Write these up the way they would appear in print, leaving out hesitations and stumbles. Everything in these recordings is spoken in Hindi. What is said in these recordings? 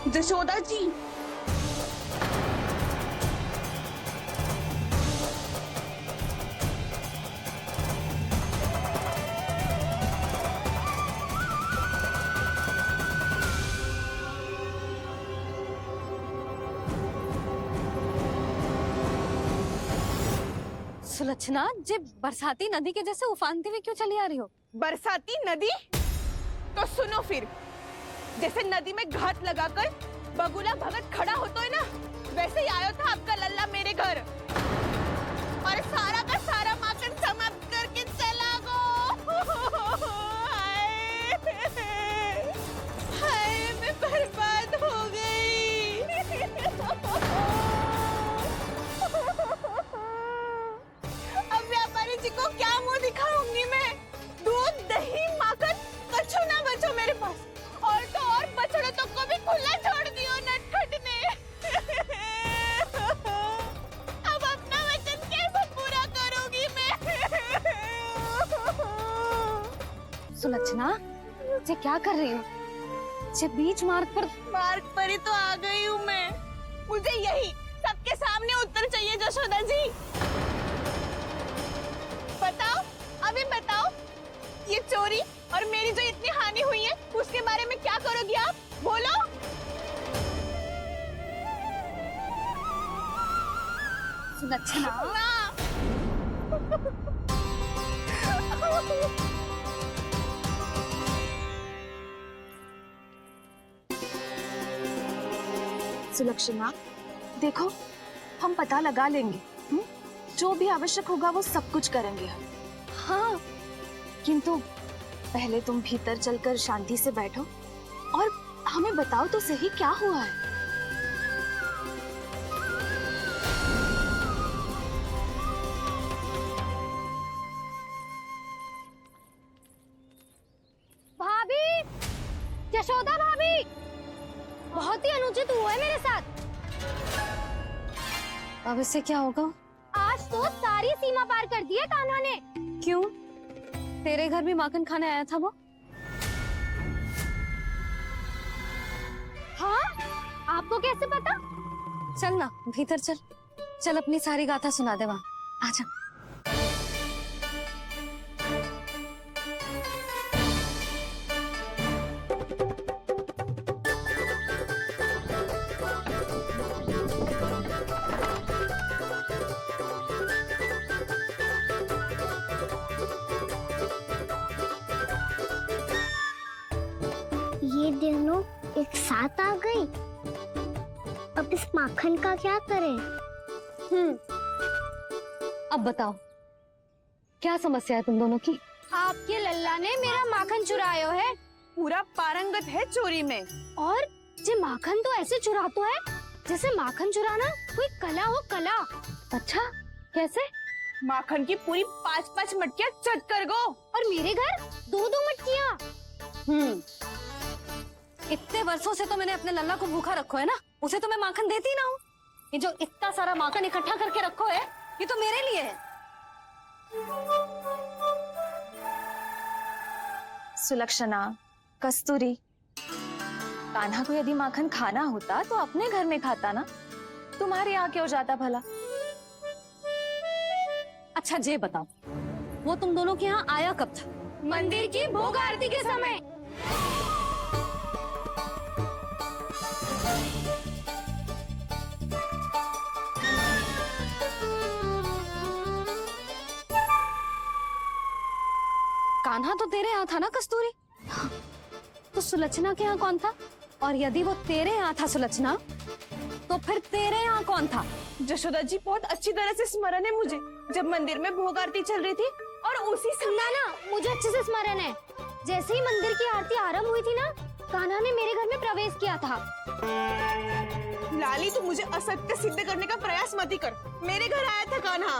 जशोदा जी, सुलक्षणा जे बरसाती नदी के जैसे उफानते हुए क्यों चली आ रही हो? बरसाती नदी? तो सुनो फिर, जैसे नदी में घाट लगाकर बगुला भगत खड़ा होता है ना, वैसे ही आया था आपका लल्ला मेरे घर और सारा का सारा माखन समाप्त करके चला गो। हाय मैं बर्बाद हो गई। अब व्यापारी जी को क्या मुंह दिखाऊंगी मैं? दूध दही माखन कछु ना बचो मेरे पास, और तो और बछड़े तो को भी खुला छोड़ दियो नटखट ने। अब अपना वचन कैसे पूरा करूंगी मैं? सुलक्षणा जे क्या कर रही हो? जे बीच मार्ग पर ही तो आ गई हूँ मैं। मुझे यही सबके सामने उत्तर चाहिए जशोदा जी। बताओ, अभी बताओ, ये चोरी और मेरी जो इतनी हानि हुई है उसके बारे में क्या करोगी आप? बोलो। सुलक्षणा सुलक्षणा देखो, हम पता लगा लेंगे। जो भी आवश्यक होगा वो सब कुछ करेंगे हम। हाँ, किंतु पहले तुम भीतर चलकर शांति से बैठो और हमें बताओ तो सही क्या हुआ है। भाभी, यशोदा भाभी, बहुत ही अनुचित हुआ है मेरे साथ। अब इससे क्या होगा? आज तो सारी सीमा पार कर दी है कान्हा ने। क्यों? तेरे घर भी माखन खाने आया था वो? हाँ? आपको कैसे पता? चल ना भीतर चल, चल अपनी सारी गाथा सुना दे वहाँ। आजा। ये दोनों एक साथ आ गई। अब इस माखन का क्या करें? अब बताओ क्या समस्या है तुम दोनों की? आपके लल्ला ने मेरा माखन चुरायो है पूरा पारंगत है चोरी में। और जे माखन तो ऐसे चुरातो है जैसे माखन चुराना कोई कला हो, कला। अच्छा, कैसे? माखन की पूरी 5-5 मटकियां चट कर गो। और मेरे घर 2-2 मटकियां। इतने वर्षों से तो मैंने अपने लल्ला को भूखा रखो है ना, उसे तो मैं माखन देती ना हूँ। ये जो इतना सारा माखन इकट्ठा करके रखो है, ये तो मेरे लिए है। सुलक्षणा, कस्तूरी, कान्हा को यदि माखन खाना होता तो अपने घर में खाता ना, तुम्हारे यहाँ क्यों जाता भला? अच्छा जे बताओ, वो तुम दोनों के यहाँ आया कब था? मंदिर की भोग आरती के समय। कान्हा तो तेरे यहाँ था ना कस्तूरी? तो सुलक्षणा के यहाँ कौन था? और यदि वो तेरे यहाँ था सुलक्षणा, तो फिर तेरे यहाँ कौन था? जशोदा जी, बहुत अच्छी तरह से स्मरण है मुझे, जब मंदिर में भोग आरती चल रही थी और उसी समय ना मुझे अच्छे से स्मरण है। जैसे ही मंदिर की आरती आरंभ हुई थी ना, कान्हा ने मेरे घर में प्रवेश किया था। लाली, तू मुझे असत्य सिद्ध करने का प्रयास मत ही कर। मेरे घर आया था कान्हा।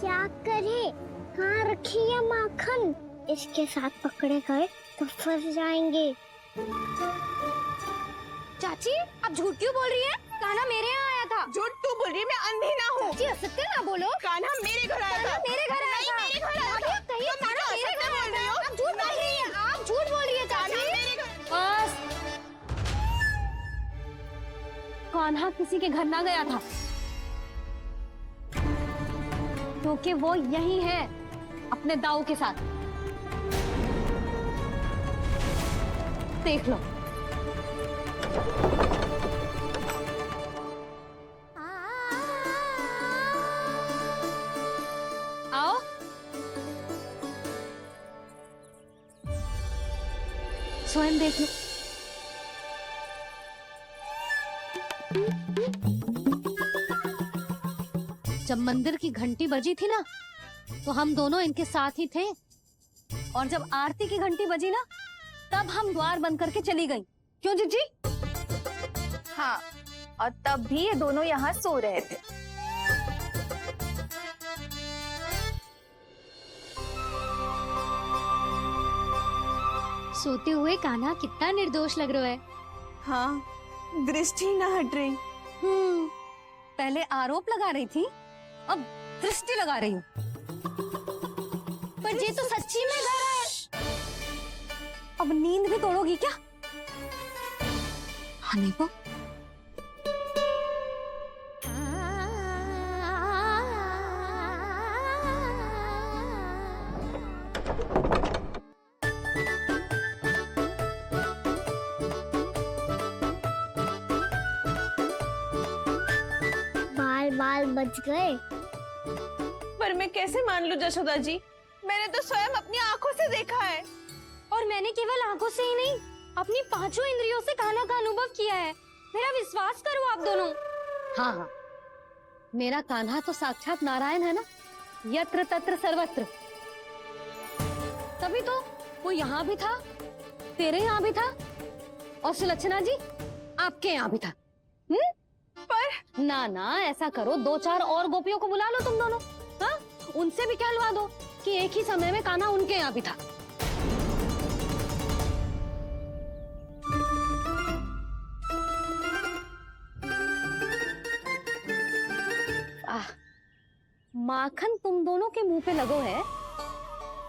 क्या करे? कहाँ रखी है माखन? इसके साथ पकड़े गए तो फंस जाएंगे। चाची, आप झूठ क्यों बोल रही हैं? कान्हा मेरे यहाँ आया था। झूठ तू बोल रही है? मैं अंधी ना हूँ। चाची, असत्य ना बोलो। कान्हा मेरे घर आया था। मेरे घर आया था। नहीं, मेरे घर आया था। कहिए, कान्हा मेरे घर आया था। आप झूठ बोल रही हो। आप झूठ बोल रही हैं। आप झूठ बोल रही कान्हा किसी के घर ना गया था, क्योंकि वो यही है अपने दाऊ के साथ। देख लो। आओ। स्वयं देख लो। जब मंदिर की घंटी बजी थी ना, तो हम दोनों इनके साथ ही थे, और जब आरती की घंटी बजी ना, तब हम द्वार बंद करके चली गई। क्यों जीजी? हाँ, और तब भी ये दोनों यहाँ सो रहे थे। सोते हुए कान्हा कितना निर्दोष लग रहा है। हाँ, दृष्टि ना हट रही। पहले आरोप लगा रही थी, अब दृष्टि लगा रही हूँ। पर ये तो सच्ची में घर है। अब नींद भी तोड़ोगी क्या? हनीफा, बाल बाल बच गए। पर मैं कैसे मान लूं जशोदा जी? मैंने तो स्वयं अपनी आंखों से देखा है। और मैंने केवल आंखों से ही नहीं, अपनी पांचों इंद्रियों से कान्हा का अनुभव किया है। मेरा विश्वास करो आप दोनों। हाँ हाँ, मेरा कान्हा तो साक्षात नारायण है ना, यत्र तत्र सर्वत्र। तभी तो वो यहाँ भी था, तेरे यहाँ भी था, और सुलक्षणा जी आपके यहाँ भी था। पर ना ना, ऐसा करो, 2-4 और गोपियों को बुला लो तुम दोनों। हाँ, उनसे भी कहलवा दो कि एक ही समय में कान्हा उनके यहाँ भी था। माखन तुम दोनों के मुंह पे लगो है,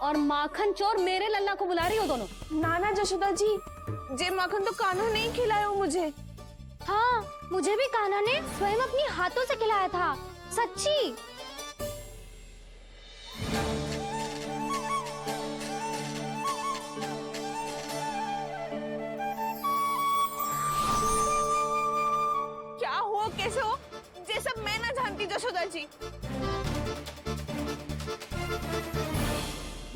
और माखन चोर मेरे लल्ला को बुला रही हो दोनों। नाना जशोदा जी, जे माखन तो कान्हा नहीं खिलाया मुझे। हाँ, मुझे भी कान्हा ने स्वयं अपनी हाथों से खिलाया था, सच्ची। क्या हो कैसे हो, ये सब मैं ना जानती जशोदा जी।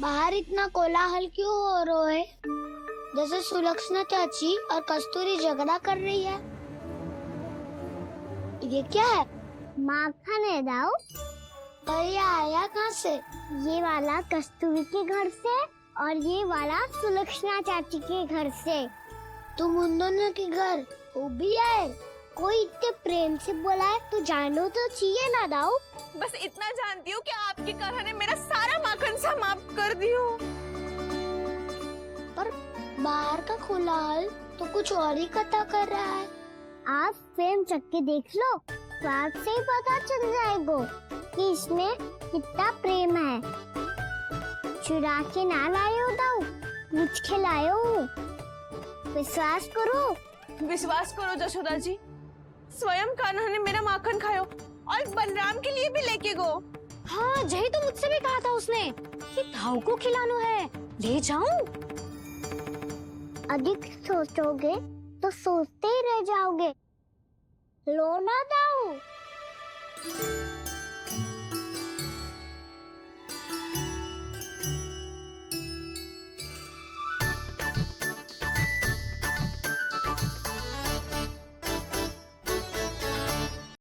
बाहर इतना कोलाहल क्यों हो रहा है? जैसे सुलक्षणा चाची और कस्तूरी झगड़ा कर रही है। ये क्या है? माखन है दाऊ। और ये आया कहाँ से? ये वाला कस्तूरी के घर से और ये वाला सुलक्षणा चाची के घर से। तुम उन दोनों के घर वो भी आए? कोई इतने प्रेम से बोला है तो जानो तो चाहिए ना दाऊ। बस इतना जानती हूँ कि आपके कान्हा ने मेरा सारा माखन समाप्त कर दियो। पर बाहर का कोलाहल तो कुछ और ही कथा कर रहा है। आप फिल्म चख के देख लो, तो आपसे ही पता चल जाएगा कि इसमें कितना प्रेम है। चुरा के ना लाए हो दाऊ, मुझ खिलाए हो। विश्वास करो जशोदा जी, स्वयं कान्हा ने मेरा माखन खायो और बलराम के लिए भी लेके गो। हाँ, यही तो मुझसे भी कहा था उसने कि दाऊ को खिलाना है, ले जाऊं। अधिक सोचोगे तो सोचते ही रह जाओगे। लो ना दाऊ।